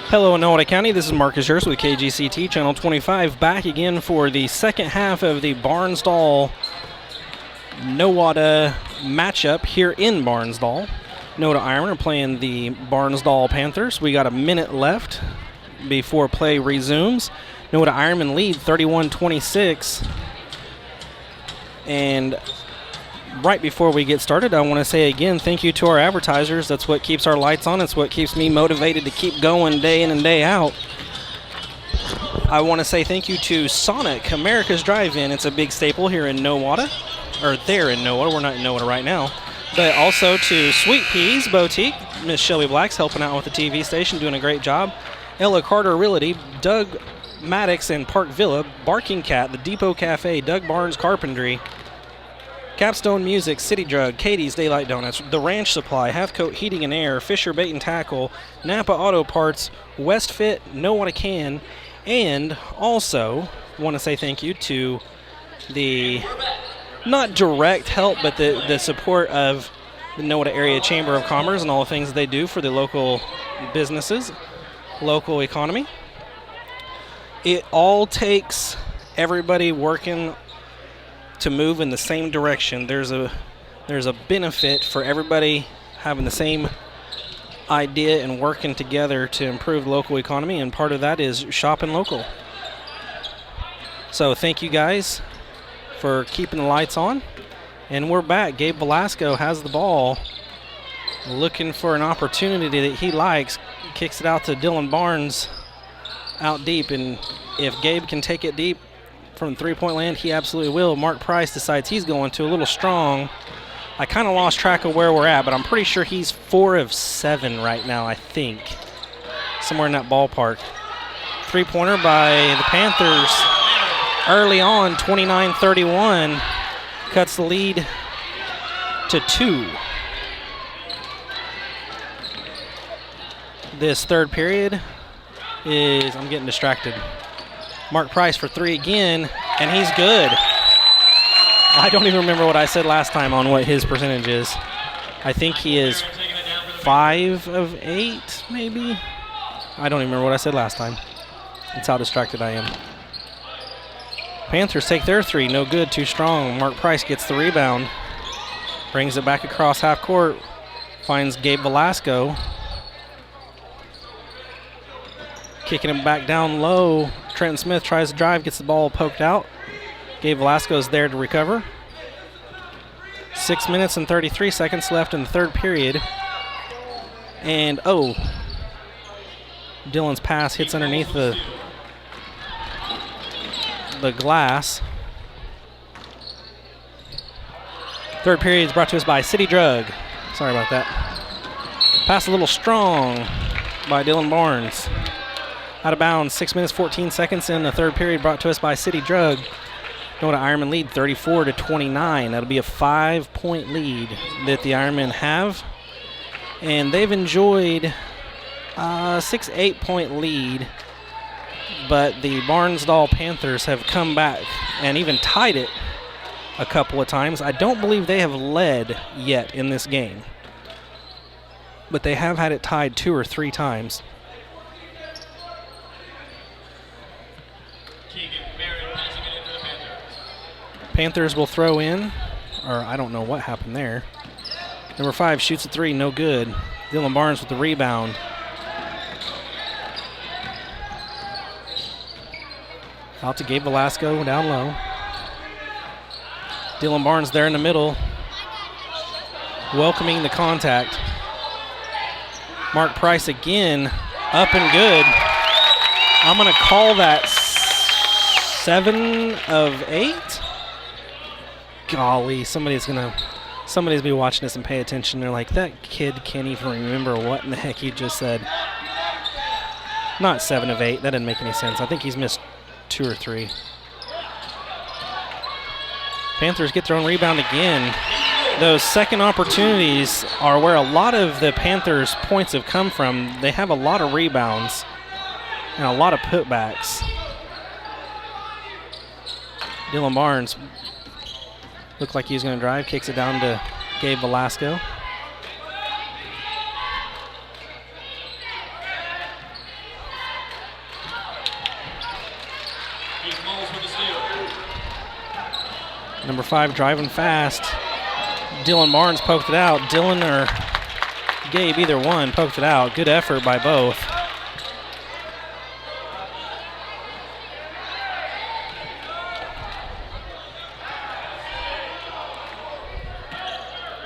Hello, Nowata County. This is Marcus Yurz with KGCT Channel 25, back again for the second half of the Barnsdall Nowata matchup here in Barnsdall. Nowata Ironmen are playing the Barnsdall Panthers. We got a minute left before play resumes. Nowata Ironmen lead 31-26. And right before we get started, I want to say again, thank you to our advertisers. That's what keeps our lights on. It's what keeps me motivated to keep going day in and day out. I want to say thank you to Sonic, America's Drive-In. It's a big staple here in Nowata, or there in Nowata. We're not in Nowata right now. But also to Sweet Peas Boutique. Miss Shelby Black's helping out with the TV station, doing a great job. Ella Carter Realty, Doug Maddox and Park Villa, Barking Cat, The Depot Cafe, Doug Barnes Carpentry, Capstone Music, City Drug, Katie's Daylight Donuts, The Ranch Supply, Halfcoat Heating and Air, Fisher Bait and Tackle, Napa Auto Parts, Westfit, Nowata Can, and also want to say thank you to the not direct help, but the support of the Nowata Area Chamber of Commerce and all the things they do for the local businesses, local economy. It all takes everybody working to move in the same direction. There's a benefit for everybody having the same idea and working together to improve the local economy, and part of that is shopping local. So thank you guys for keeping the lights on, and we're back. Gabe Velasco has the ball, looking for an opportunity that he likes, kicks it out to Dylan Barnes out deep, and if Gabe can take it deep from three-point land, he absolutely will. Mark Price decides he's going to a little strong. I kind of lost track of where we're at, but I'm pretty sure he's 4 of 7 right now, I think. Somewhere in that ballpark. Three-pointer by the Panthers early on, 29-31. Cuts the lead to 2. This third period is, I'm getting distracted. Mark Price for 3 again, and he's good. I don't even remember what I said last time on what his percentage is. I think he is 5 of 8, maybe? I don't even remember what I said last time. That's how distracted I am. Panthers take their 3, no good, too strong. Mark Price gets the rebound, brings it back across half court, finds Gabe Velasco. Kicking him back down low. Trenton Smith tries to drive, gets the ball poked out. Gabe Velasco is there to recover. 6 minutes and 33 seconds left in the third period. And, Dylan's pass hits underneath the glass. Third period is brought to us by City Drug. Sorry about that. Pass a little strong by Dylan Barnes. Out of bounds, 6 minutes, 14 seconds in the third period, brought to us by City Drug. Nowata Ironmen lead 34-29. That'll be a 5-point lead that the Ironmen have. And they've enjoyed a 6-8 point lead, but the Barnsdall Panthers have come back and even tied it a couple of times. I don't believe they have led yet in this game, but they have had it tied 2 or 3 times. Panthers will throw in, or I don't know what happened there. Number 5 shoots a 3, no good. Dylan Barnes with the rebound. Out to Gabe Velasco down low. Dylan Barnes there in the middle, welcoming the contact. Mark Price again, up and good. I'm going to call that 7 of 8. Golly, somebody's be watching this and pay attention. They're like, that kid can't even remember what in the heck he just said. Not 7 of 8. That didn't make any sense. I think he's missed 2 or 3. Panthers get their own rebound again. Those second opportunities are where a lot of the Panthers' points have come from. They have a lot of rebounds and a lot of putbacks. Dylan Barnes looked like he was going to drive, kicks it down to Gabe Velasco. Number 5 driving fast. Dylan Barnes poked it out. Dylan or Gabe, either one, poked it out. Good effort by both.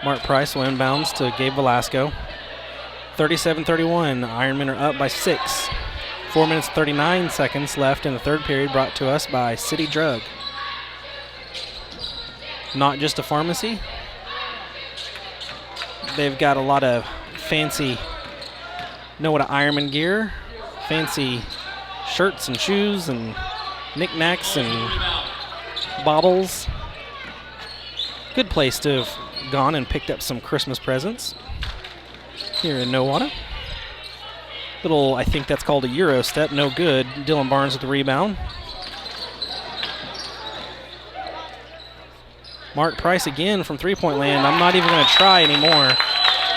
Mark Price will inbounds to Gabe Velasco. 37-31. Ironmen are up by 6. 4 minutes 39 seconds left in the third period, brought to us by City Drug. Not just a pharmacy. They've got a lot of fancy Nowata Ironman gear, fancy shirts and shoes and knickknacks and baubles. Good place to have gone and picked up some Christmas presents here in Nowata. Little, I think that's called a Euro step, no good. Dylan Barnes with the rebound. Mark Price again from three-point land. I'm not even going to try anymore.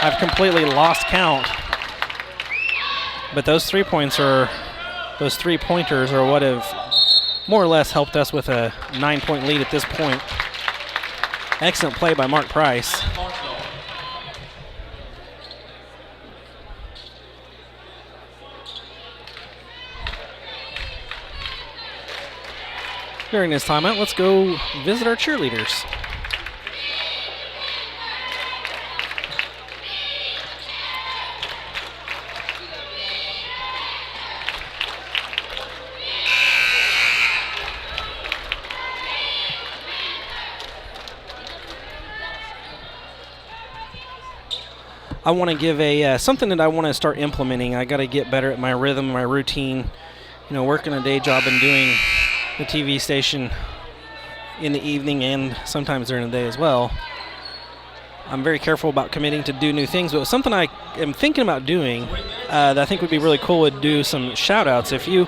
I've completely lost count. But those 3 points are, those 3-pointers are what have more or less helped us with a 9-point lead at this point. Excellent play by Mark Price. During this timeout, let's go visit our cheerleaders. I want to give a something that I want to start implementing. I got to get better at my rhythm, my routine. You know, working a day job and doing the TV station in the evening and sometimes during the day as well. I'm very careful about committing to do new things, but something I am thinking about doing that I think would be really cool would do some shout-outs. If you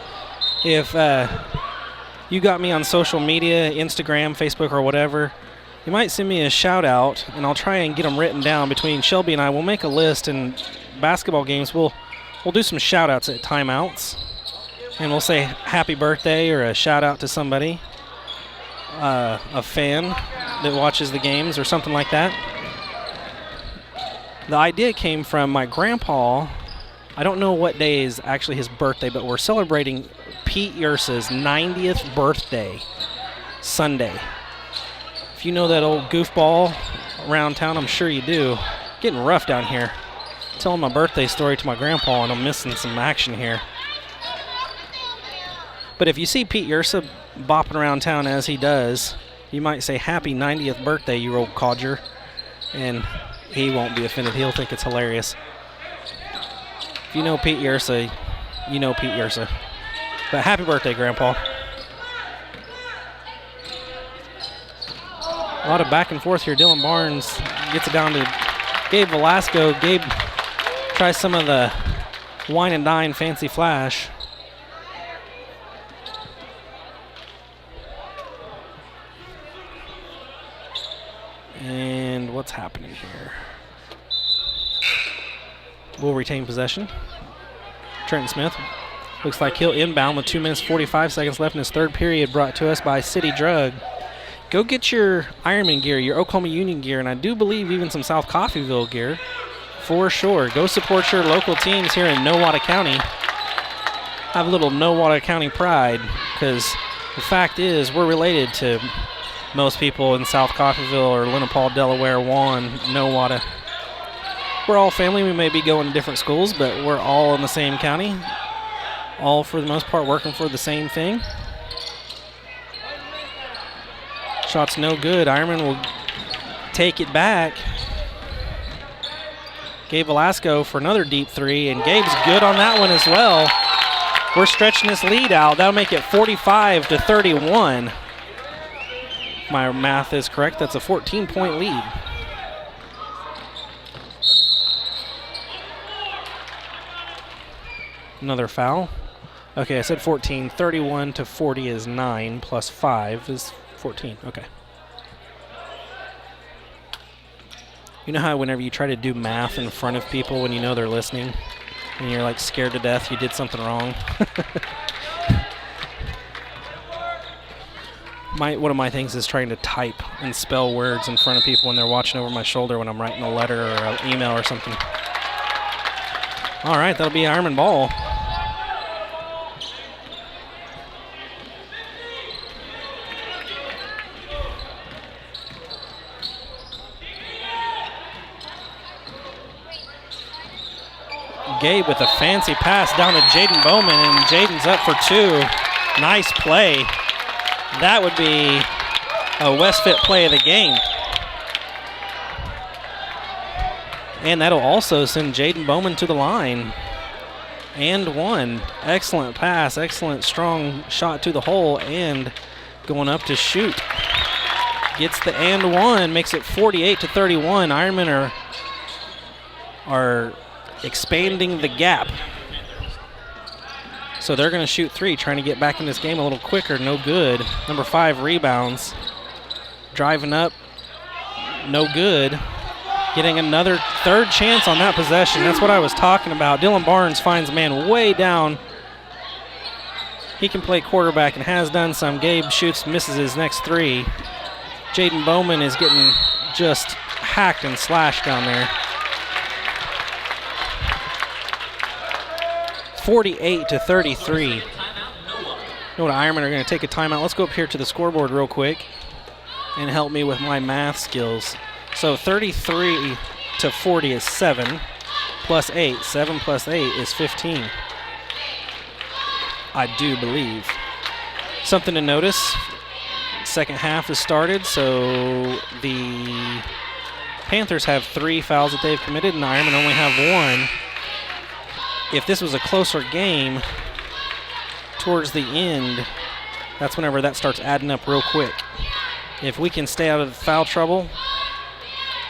got me on social media, Instagram, Facebook, or whatever, you might send me a shout-out, and I'll try and get them written down between Shelby and I. We'll make a list, and basketball games, we'll do some shout-outs at timeouts, and we'll say happy birthday or a shout-out to somebody, a fan that watches the games or something like that. The idea came from my grandpa. I don't know what day is actually his birthday, but we're celebrating Pete Yersa's 90th birthday Sunday. If you know that old goofball around town, I'm sure you do. Getting rough down here. Telling my birthday story to my grandpa, and I'm missing some action here. But if you see Pete Yersa bopping around town as he does, you might say, happy 90th birthday, you old codger. And he won't be offended. He'll think it's hilarious. If you know Pete Yersa, you know Pete Yersa. But happy birthday, Grandpa. A lot of back and forth here. Dylan Barnes gets it down to Gabe Velasco. Gabe tries some of the wine and dine fancy flash. And what's happening here? We'll retain possession. Trenton Smith looks like he'll inbound with 2 minutes 45 seconds left in his third period, brought to us by City Drug. Go get your Ironman gear, your Oklahoma Union gear, and I do believe even some South Coffeyville gear for sure. Go support your local teams here in Nowata County. Have a little Nowata County pride, because the fact is we're related to most people in South Coffeyville or Lenapaw, Delaware, Juan, Nowata. We're all family. We may be going to different schools, but we're all in the same county. All, for the most part, working for the same thing. Shot's no good. Ironman will take it back. Gabe Velasco for another deep three, and Gabe's good on that one as well. We're stretching this lead out. That'll make it 45-31. My math is correct. That's a 14-point lead. Another foul. Okay, I said 14. 31 to 40 is 9, plus 5 is 14. Okay. You know how whenever you try to do math in front of people when you know they're listening and you're like scared to death you did something wrong? One of my things is trying to type and spell words in front of people when they're watching over my shoulder when I'm writing a letter or an email or something. All right, that'll be Ironman ball. Gabe with a fancy pass down to Jaden Bowman, and Jaden's up for 2. Nice play. That would be a Westfit play of the game. And that'll also send Jaden Bowman to the line. And 1. Excellent pass, excellent strong shot to the hole, and going up to shoot. Gets the and 1, makes it 48-31. Ironmen are expanding the gap. So they're going to shoot 3, trying to get back in this game a little quicker. No good. Number 5 rebounds. Driving up. No good. Getting another third chance on that possession. That's what I was talking about. Dylan Barnes finds man way down. He can play quarterback and has done some. Gabe shoots, misses his next 3. Jaden Bowman is getting just hacked and slashed down there. 48-33. Nowata Ironmen are going to take a timeout. Let's go up here to the scoreboard real quick and help me with my math skills. So 33-40 is 7 plus 8. 7 plus 8 is 15. I do believe. Something to notice. Second half has started, so the Panthers have 3 fouls that they've committed, and Ironmen only have 1. If this was a closer game towards the end, that's whenever that starts adding up real quick. If we can stay out of foul trouble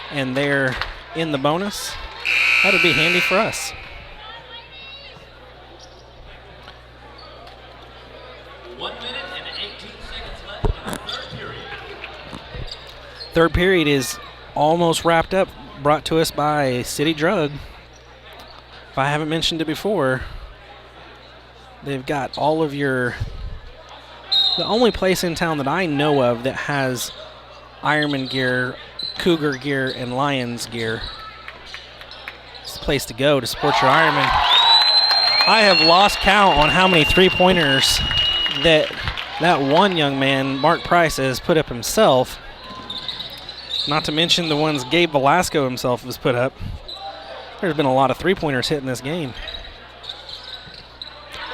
and they're in the bonus, that would be handy for us. Third period is almost wrapped up, brought to us by City Drug. If I haven't mentioned it before, they've got all of the only place in town that I know of that has Ironman gear, Cougar gear, and Lions gear. It's the place to go to support your Ironman. I have lost count on how many three-pointers that one young man, Mark Price, has put up himself. Not to mention the ones Gabe Velasco himself has put up. There's been a lot of three-pointers hit in this game.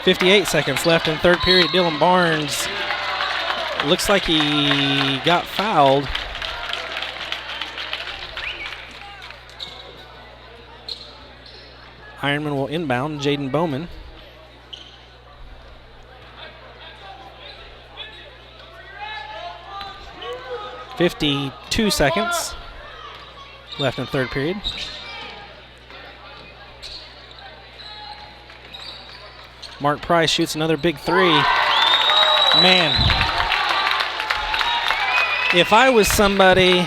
58 seconds left in third period. Dylan Barnes looks like he got fouled. Ironman will inbound. Jaden Bowman. $52 seconds left in third period. Mark Price shoots another big 3. Man, if I was somebody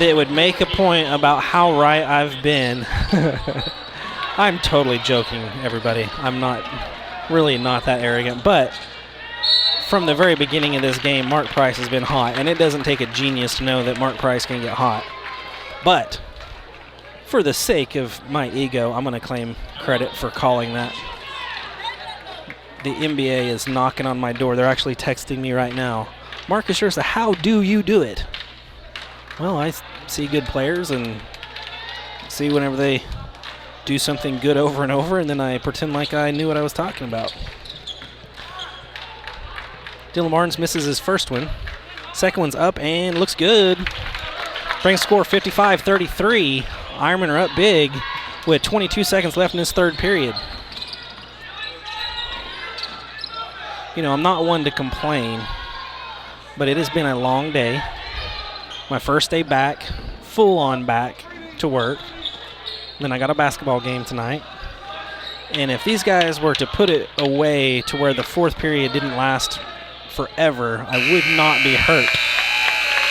that would make a point about how right I've been, I'm totally joking, everybody. I'm really not that arrogant, but from the very beginning of this game, Mark Price has been hot, and it doesn't take a genius to know that Mark Price can get hot. But for the sake of my ego, I'm going to claim credit for calling that. The NBA is knocking on my door. They're actually texting me right now. Marcus Scherzer, how do you do it? Well, I see good players and see whenever they do something good over and over, and then I pretend like I knew what I was talking about. Dylan Barnes misses his first one. Second one's up and looks good. Brings score 55-33. Ironmen are up big with 22 seconds left in this third period. You know, I'm not one to complain, but it has been a long day. My first day back, full on back to work. Then I got a basketball game tonight. And if these guys were to put it away to where the fourth period didn't last forever, I would not be hurt.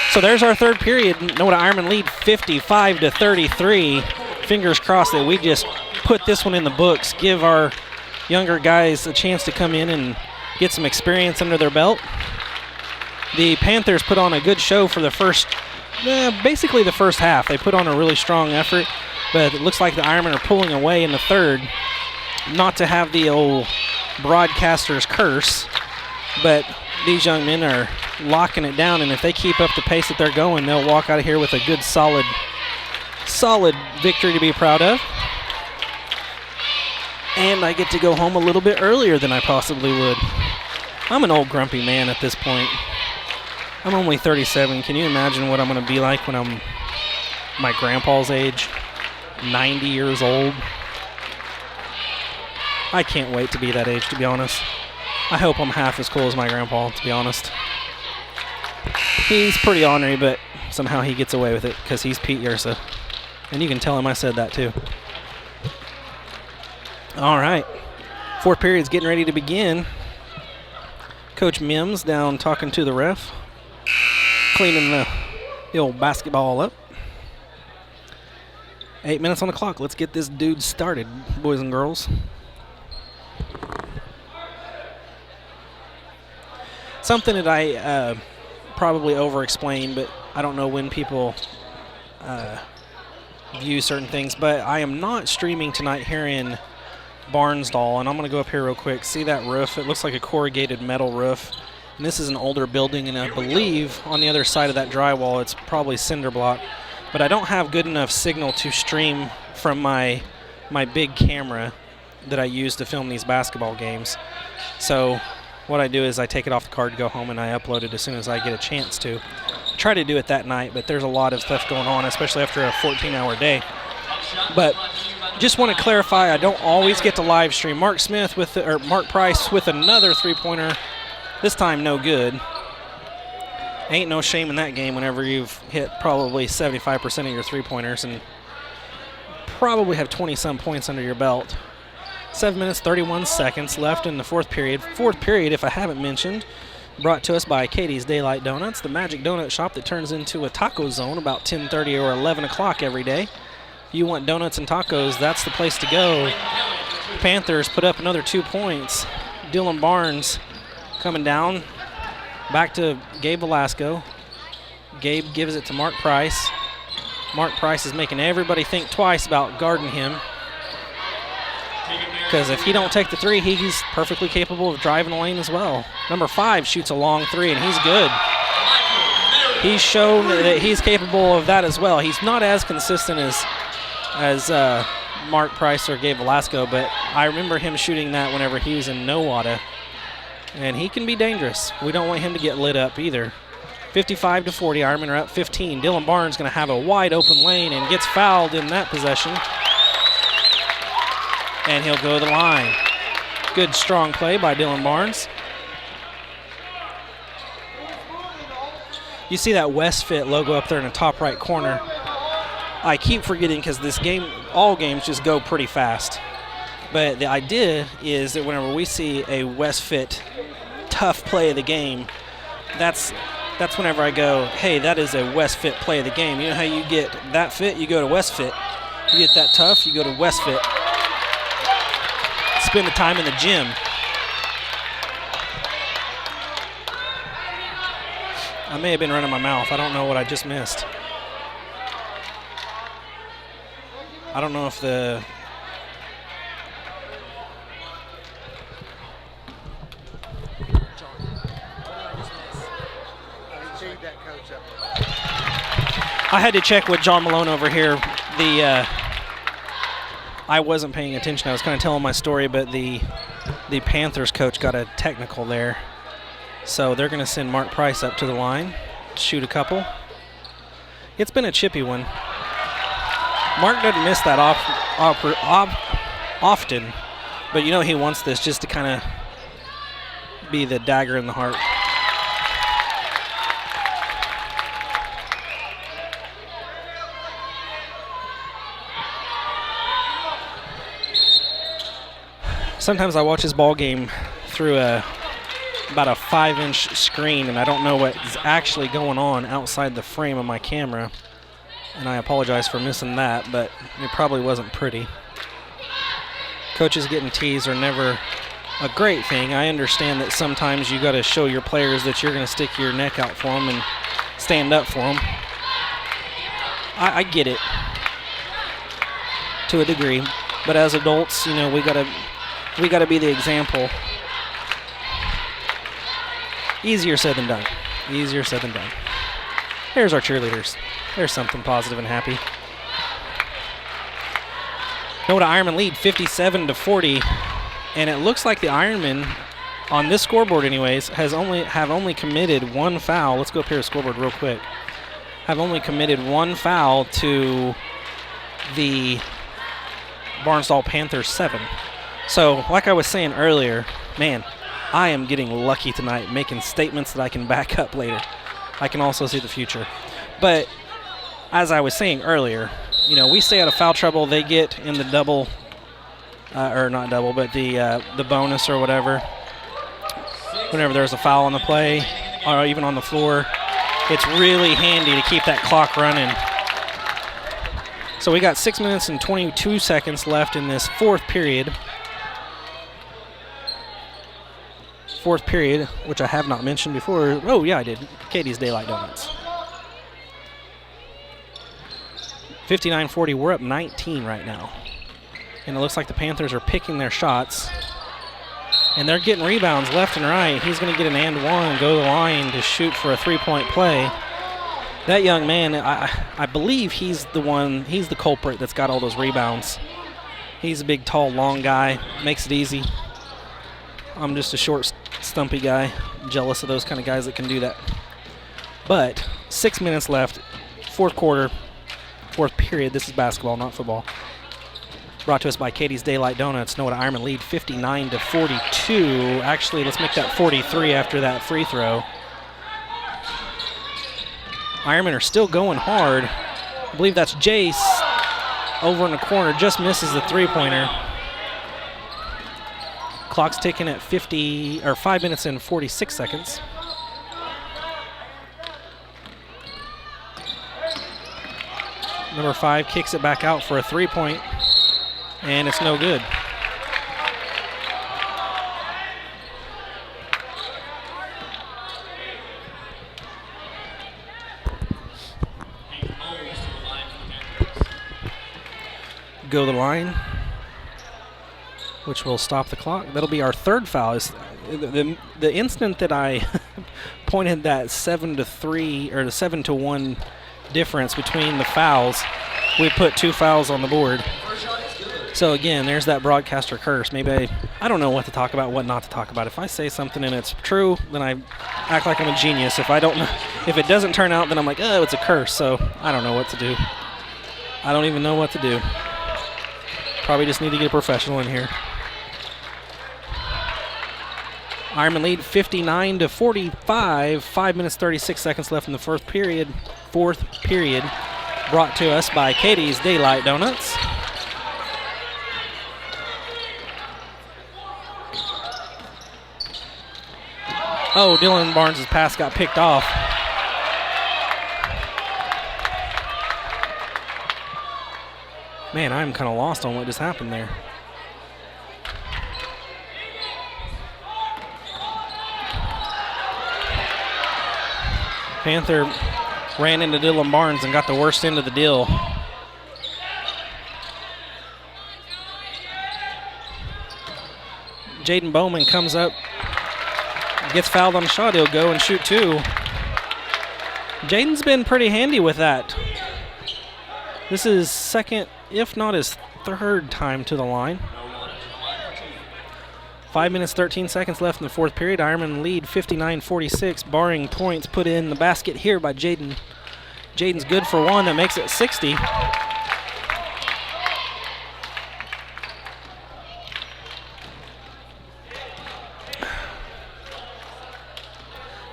So there's our third period. Nowata Ironmen lead 55-33. Fingers crossed that we just put this one in the books, give our younger guys a chance to come in and get some experience under their belt. The Panthers put on a good show for the basically the first half. They put on a really strong effort, but it looks like the Ironmen are pulling away in the third. Not to have the old broadcaster's curse, but these young men are locking it down, and if they keep up the pace that they're going, they'll walk out of here with a good, solid victory to be proud of. And I get to go home a little bit earlier than I possibly would. I'm an old grumpy man at this point. I'm only 37. Can you imagine what I'm going to be like when I'm my grandpa's age? 90 years old. I can't wait to be that age, to be honest. I hope I'm half as cool as my grandpa, to be honest. He's pretty ornery, but somehow he gets away with it because he's Pete Yersa. And you can tell him I said that too. All right. Fourth period's getting ready to begin. Coach Mims down talking to the ref. Cleaning the old basketball up. 8 minutes on the clock. Let's get this dude started, boys and girls. Something that I probably over-explain, but I don't know when people view certain things. But I am not streaming tonight here in Barnsdall, and I'm going to go up here real quick. See that roof? It looks like a corrugated metal roof. And this is an older building, and I believe on the other side of that drywall it's probably cinder block. But I don't have good enough signal to stream from my big camera that I use to film these basketball games. So what I do is I take it off the card, go home, and I upload it as soon as I get a chance to. I try to do it that night, but there's a lot of stuff going on, especially after a 14-hour day. But just want to clarify, I don't always get to live stream. Mark Price with another three-pointer. This time, no good. Ain't no shame in that game whenever you've hit probably 75% of your three-pointers and probably have 20-some points under your belt. 7 minutes, 31 seconds left in the fourth period. Fourth period, if I haven't mentioned, brought to us by Katie's Daylight Donuts, the magic donut shop that turns into a taco zone about 10:30 or 11 o'clock every day. If you want donuts and tacos, that's the place to go. Panthers put up another 2 points. Dylan Barnes coming down. Back to Gabe Velasco. Gabe gives it to Mark Price. Mark Price is making everybody think twice about guarding him. Because if he don't take the three, he's perfectly capable of driving the lane as well. Number 5 shoots a long three, and he's good. He's shown that he's capable of that as well. He's not as consistent as Mark Price or Gabe Velasco, but I remember him shooting that whenever he was in Nowata. And he can be dangerous. We don't want him to get lit up either. 55-40, Ironmen are up 15. Dylan Barnes going to have a wide open lane and gets fouled in that possession. And he'll go to the line. Good strong play by Dylan Barnes. You see that Westfit logo up there in the top right corner. I keep forgetting because this game, all games just go pretty fast. But the idea is that whenever we see a Westfit tough play of the game, that's whenever I go, hey, that is a Westfit play of the game. You know how you get that fit? You go to Westfit. You get that tough, you go to Westfit. Spend the time in the gym. I may have been running my mouth. I don't know what I just missed. I don't know if the... I had to check with John Malone over here. I wasn't paying attention. I was kind of telling my story, but the Panthers coach got a technical there. So they're going to send Mark Price up to the line, shoot a couple. It's been a chippy one. Mark doesn't miss that often, but you know he wants this just to kind of be the dagger in the heart. Sometimes I watch this ball game through about a 5-inch screen, and I don't know what's actually going on outside the frame of my camera. And I apologize for missing that, but it probably wasn't pretty. Coaches getting teased are never a great thing. I understand that sometimes you got to show your players that you're going to stick your neck out for them and stand up for them. I get it to a degree, but as adults, you know, we gotta be the example. Easier said than done. Easier said than done. There's our cheerleaders. There's something positive and happy. Nowata Ironmen lead 57-40, and it looks like the Ironmen, on this scoreboard anyways, have only committed one foul. Let's go up here to the scoreboard real quick. Have only committed one foul to the Barnsdall Panthers 7. So, like I was saying earlier, man, I am getting lucky tonight, making statements that I can back up later. I can also see the future. But as I was saying earlier, you know, we stay out of foul trouble. They get in the double, or not double, but the bonus or whatever. Whenever there's a foul on the play, or even on the floor, it's really handy to keep that clock running. So we got 6 minutes and 22 seconds left in this fourth period. Fourth period, which I have not mentioned before. Oh, yeah, I did. Katie's Daylight Donuts. 59-40. We're up 19 right now. And it looks like the Panthers are picking their shots. And they're getting rebounds left and right. He's going to get an and one, go to the line to shoot for a three-point play. That young man, I believe he's the culprit that's got all those rebounds. He's a big, tall, long guy. Makes it easy. I'm just a short, stumpy guy. Jealous of those kind of guys that can do that. But 6 minutes left, fourth quarter, fourth period. This is basketball, not football. Brought to us by Katie's Daylight Donuts. Nowata Ironmen lead 59-42. Actually, let's make that 43 after that free throw. Ironmen are still going hard. I believe that's Jace over in the corner. Just misses the three-pointer. Clock's ticking at 5 minutes and 46 seconds. Number 5 kicks it back out for a three-point. And it's no good. Go to the line, which will stop the clock. That'll be our third foul. The instant that I pointed that 7-3 or the 7-1 difference between the fouls, we put 2 fouls on the board. So again, there's that broadcaster curse. Maybe I don't know what to talk about, what not to talk about. If I say something and it's true, then I act like I'm a genius. If it doesn't turn out, then I'm like, oh, it's a curse. So I don't know what to do. I don't even know what to do. Probably just need to get a professional in here. Ironmen lead 59-45. 5 minutes 36 seconds left in the fourth period. Brought to us by Katie's Daylight Donuts. Oh, Dylan Barnes' pass got picked off. Man, I'm kind of lost on what just happened there. Panther ran into Dylan Barnes and got the worst end of the deal. Jaden Bowman comes up, gets fouled on a shot. He'll go and shoot 2. Jaden's been pretty handy with that. This is second, if not his third time to the line. 5 minutes, 13 seconds left in the fourth period. Ironmen lead 59-46, barring points put in the basket here by Jaden. Jaden's good for one. That makes it 60.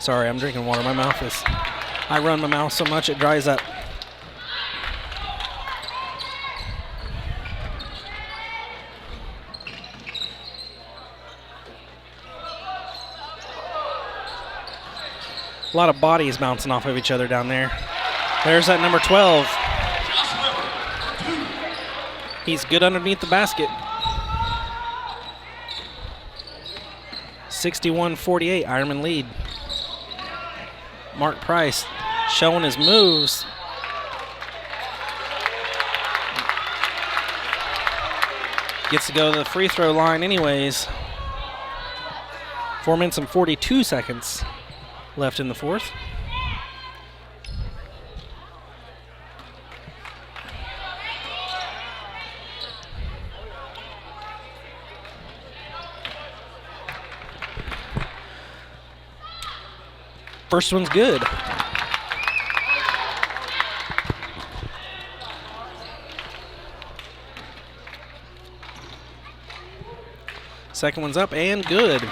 Sorry, I'm drinking water. My mouth is... I run my mouth so much it dries up. A lot of bodies bouncing off of each other down there. There's that number 12. He's good underneath the basket. 61-48, Ironmen lead. Mark Price showing his moves. Gets to go to the free throw line anyways. 4 minutes and 42 seconds left in the fourth. First one's good. Second one's up and good.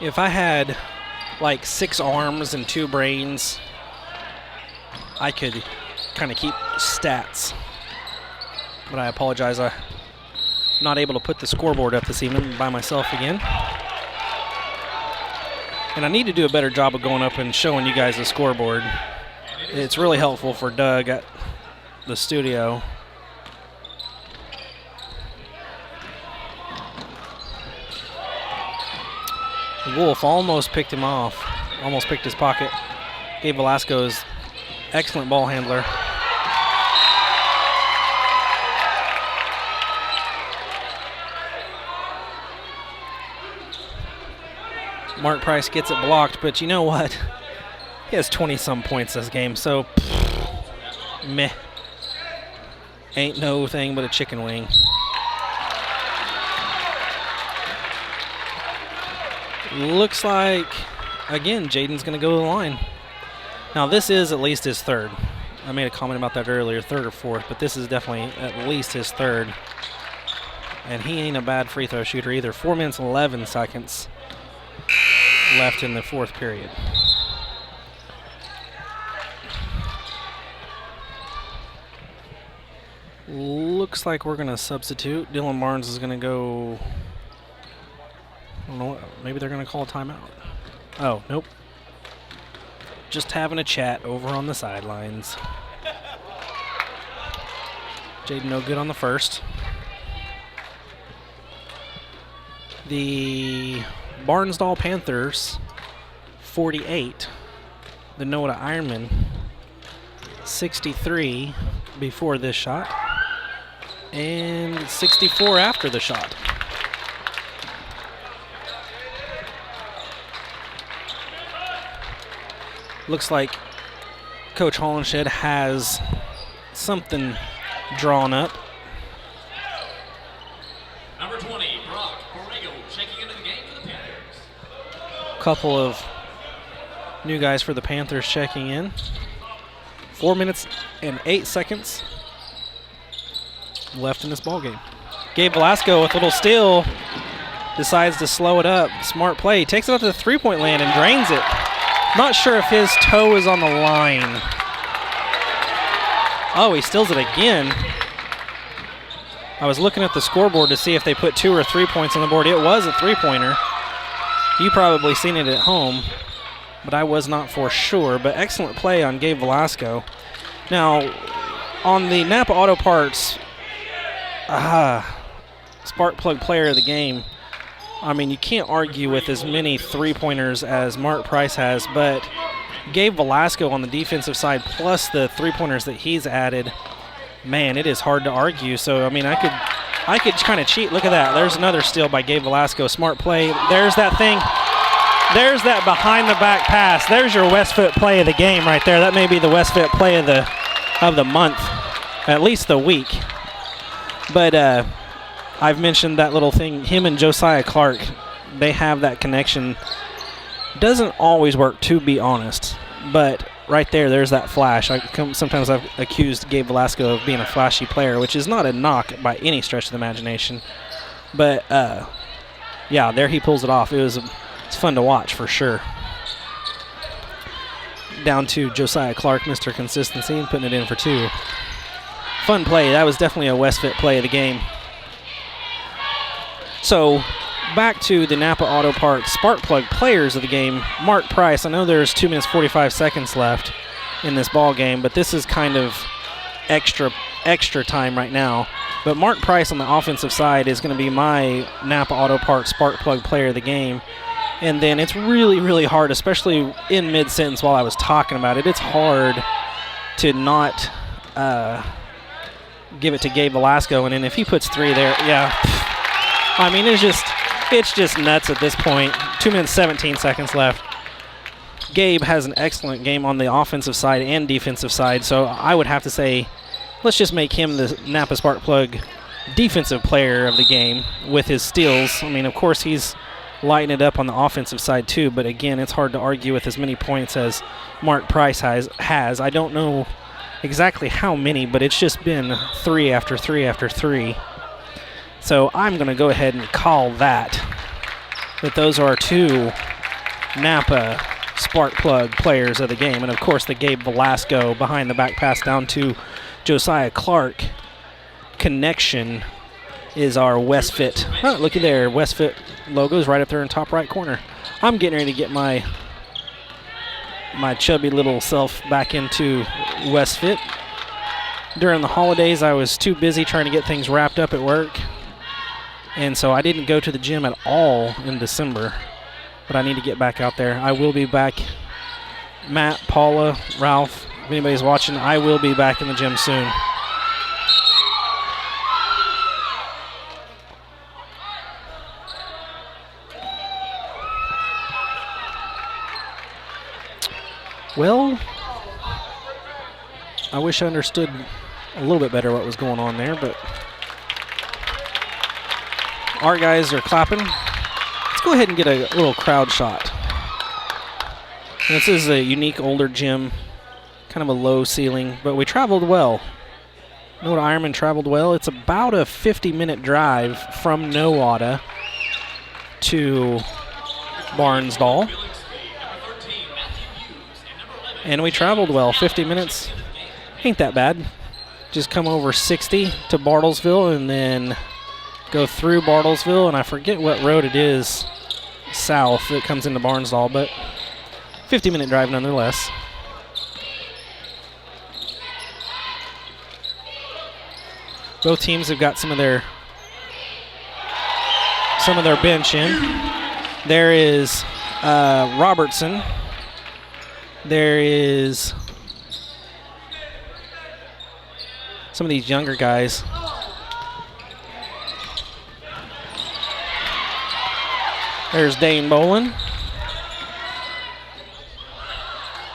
If I had like 6 arms and 2 brains, I could kind of keep stats. But I apologize, I'm not able to put the scoreboard up this evening by myself again. And I need to do a better job of going up and showing you guys the scoreboard. It's really helpful for Doug at the studio. Wolf almost picked him off, almost picked his pocket. Gabe Velasco's excellent ball handler. Mark Price gets it blocked, but you know what? He has 20-some points this game, so meh. Ain't no thing but a chicken wing. Looks like, again, Jaden's going to go to the line. Now, this is at least his third. I made a comment about that earlier, third or fourth, but this is definitely at least his third. And he ain't a bad free throw shooter either. 4 minutes and 11 seconds left in the fourth period. Looks like we're going to substitute. Dylan Barnes is going to go... I don't know, maybe they're going to call a timeout. Oh, nope. Just having a chat over on the sidelines. Jaden no good on the first. The Barnsdall Panthers 48. The Nowata Ironmen 63 before this shot. And 64 after the shot. Looks like Coach Hollenshed has something drawn up. Number 20, Brock Borrego, checking into the game for the Panthers. Couple of new guys for the Panthers checking in. 4 minutes and 8 seconds left in this ball game. Gabe Velasco with a little steal, decides to slow it up. Smart play, takes it up to the three-point land and drains it. Not sure if his toe is on the line. Oh, he steals it again. I was looking at the scoreboard to see if they put 2 or 3 points on the board. It was a three-pointer. You probably seen it at home, but I was not for sure. But excellent play on Gabe Velasco. Now, on the Napa Auto Parts Spark Plug Player of the Game, I mean, you can't argue with as many three-pointers as Mark Price has, but Gabe Velasco on the defensive side, plus the three-pointers that he's added, man, it is hard to argue. So, I mean, I could kind of cheat. Look at that. There's another steal by Gabe Velasco. Smart play. There's that thing. There's that behind-the-back pass. There's your Westfoot play of the game right there. That may be the Westfoot play of the month, at least the week. But I've mentioned that little thing. Him and Josiah Clark, they have that connection. Doesn't always work, to be honest. But right there's that flash. Sometimes I've accused Gabe Velasco of being a flashy player, which is not a knock by any stretch of the imagination. But, yeah, there he pulls it off. It's fun to watch for sure. Down to Josiah Clark, Mr. Consistency, and putting it in for 2. Fun play. That was definitely a Westfit play of the game. So, back to the Napa Auto Parts Spark Plug players of the game. Mark Price, I know there's 2 minutes 45 seconds left in this ball game, but this is kind of extra extra time right now. But Mark Price on the offensive side is going to be my Napa Auto Parts Spark Plug player of the game. And then it's really, really hard, especially in mid-sentence while I was talking about it. It's hard to not give it to Gabe Velasco. And then if he puts 3 there, yeah. I mean, it's just nuts at this point. 2 minutes, 17 seconds left. Gabe has an excellent game on the offensive side and defensive side, so I would have to say let's just make him the Napa Spark Plug defensive player of the game with his steals. I mean, of course, he's lighting it up on the offensive side too, but again, it's hard to argue with as many points as Mark Price has. I don't know exactly how many, but it's just been 3 after 3 after 3. So I'm going to go ahead and call that those are 2 Napa Spark Plug players of the game. And, of course, the Gabe Velasco behind the back pass down to Josiah Clark connection is our Westfit. Oh, looky there. Westfit logo is right up there in top right corner. I'm getting ready to get my chubby little self back into Westfit. During the holidays, I was too busy trying to get things wrapped up at work. And so I didn't go to the gym at all in December. But I need to get back out there. I will be back. Matt, Paula, Ralph, if anybody's watching, I will be back in the gym soon. Well, I wish I understood a little bit better what was going on there, but our guys are clapping. Let's go ahead and get a little crowd shot. And this is a unique older gym, kind of a low ceiling, but we traveled well. Nowata Ironmen traveled well. It's about a 50-minute drive from Nowata to Barnsdall. And we traveled well. 50 minutes ain't that bad. Just come over 60 to Bartlesville and then go through Bartlesville, and I forget what road it is south that comes into Barnsdall, but 50-minute drive nonetheless. Both teams have got some of their bench in. There is Robertson. There is some of these younger guys. There's Dane Bolin.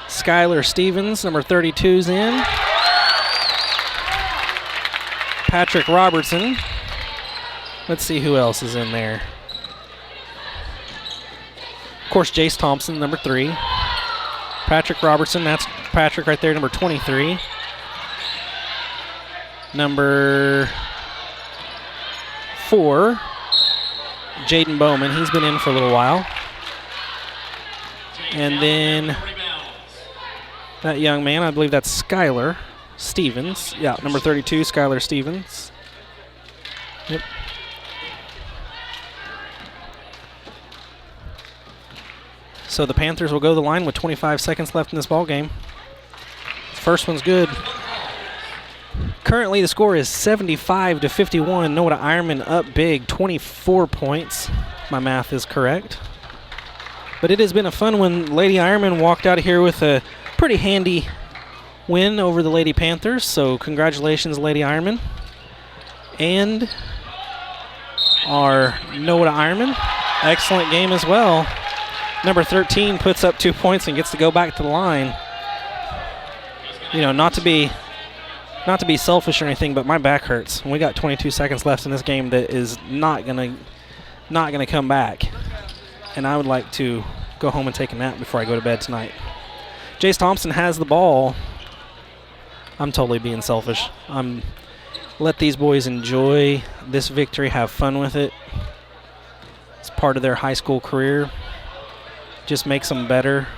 Skylar Stevens, number 32's in. Patrick Robertson. Let's see who else is in there. Of course, Jace Thompson, number 3. Patrick Robertson, that's Patrick right there, number 23. Number 4. Jaden Bowman, he's been in for a little while. And then that young man, I believe that's Skylar Stevens. Yeah, number 32, Skylar Stevens. Yep. So the Panthers will go to the line with 25 seconds left in this ball game. First one's good. Currently, the score is 75-51. Nowata Ironmen up big, 24 points. My math is correct. But it has been a fun one. Lady Ironmen walked out of here with a pretty handy win over the Lady Panthers. So congratulations, Lady Ironmen. And our Nowata Ironmen, excellent game as well. Number 13 puts up 2 points and gets to go back to the line. You know, not to be selfish or anything, but my back hurts. And we got 22 seconds left in this game that is not gonna come back. And I would like to go home and take a nap before I go to bed tonight. Jace Thompson has the ball. I'm totally being selfish. Let these boys enjoy this victory, have fun with it. It's part of their high school career. Just makes them better.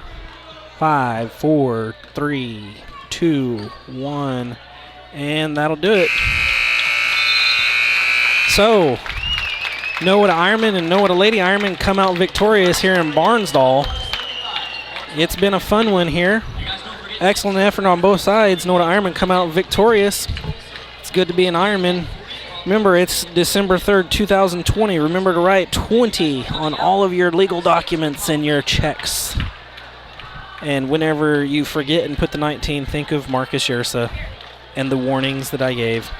5, 4, 3, 2, 1. And that'll do it. So, Nowata Ironmen and Nowata Lady Ironmen come out victorious here in Barnsdall. It's been a fun one here. Excellent effort on both sides. Nowata Ironmen come out victorious. Let's good to be an Ironman. Remember, it's December 3rd, 2020. Remember to write 20 on all of your legal documents and your checks. And whenever you forget and put the 19, think of Marcus Yersa and the warnings that I gave.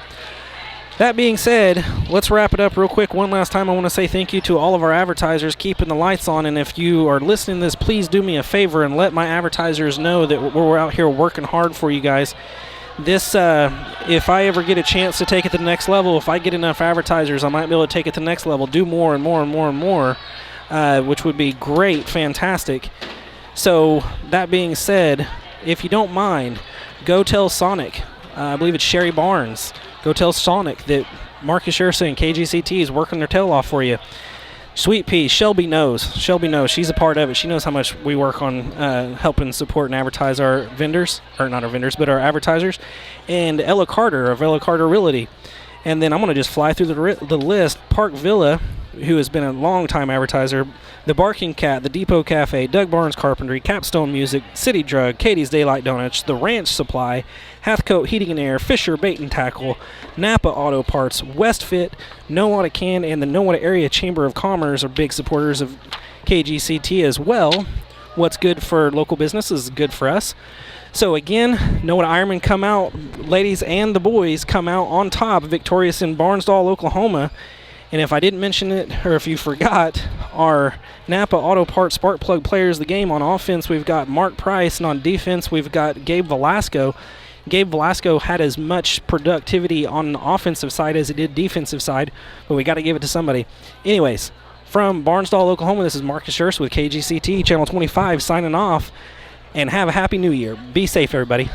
That being said, let's wrap it up real quick. One last time, I want to say thank you to all of our advertisers keeping the lights on. And if you are listening to this, please do me a favor and let my advertisers know that we're out here working hard for you guys. This, if I ever get a chance to take it to the next level, if I get enough advertisers, I might be able to take it to the next level, do more and more and more and more, which would be great, fantastic. So, that being said, if you don't mind, go tell Sonic, I believe it's Sherry Barnes, go tell Sonic that Marcus Yersa and KGCT is working their tail off for you. Sweet Pea, Shelby knows. She's a part of it. She knows how much we work on helping support and advertise our vendors, or not our vendors, but our advertisers. And Ella Carter of Ella Carter Realty. And then I'm going to just fly through the list. Park Villa, who has been a long-time advertiser, The Barking Cat, The Depot Cafe, Doug Barnes Carpentry, Capstone Music, City Drug, Katie's Daylight Donuts, The Ranch Supply, Hathcote Heating and Air, Fisher Bait and Tackle, Napa Auto Parts, Westfit, Nowata Can, and the Nowata Area Chamber of Commerce are big supporters of KGCT as well. What's good for local businesses is good for us. So again, Nowata Ironmen come out, ladies and the boys come out on top, victorious in Barnsdall, Oklahoma. And if I didn't mention it, or if you forgot, our Napa Auto Parts Spark Plug players of the game. On offense, we've got Mark Price, and on defense, we've got Gabe Velasco. Gabe Velasco had as much productivity on the offensive side as he did defensive side, but we got to give it to somebody. Anyways, from Barnsdall, Oklahoma, this is Marcus Yersa with KGCT, Channel 25, signing off, and have a happy new year. Be safe, everybody.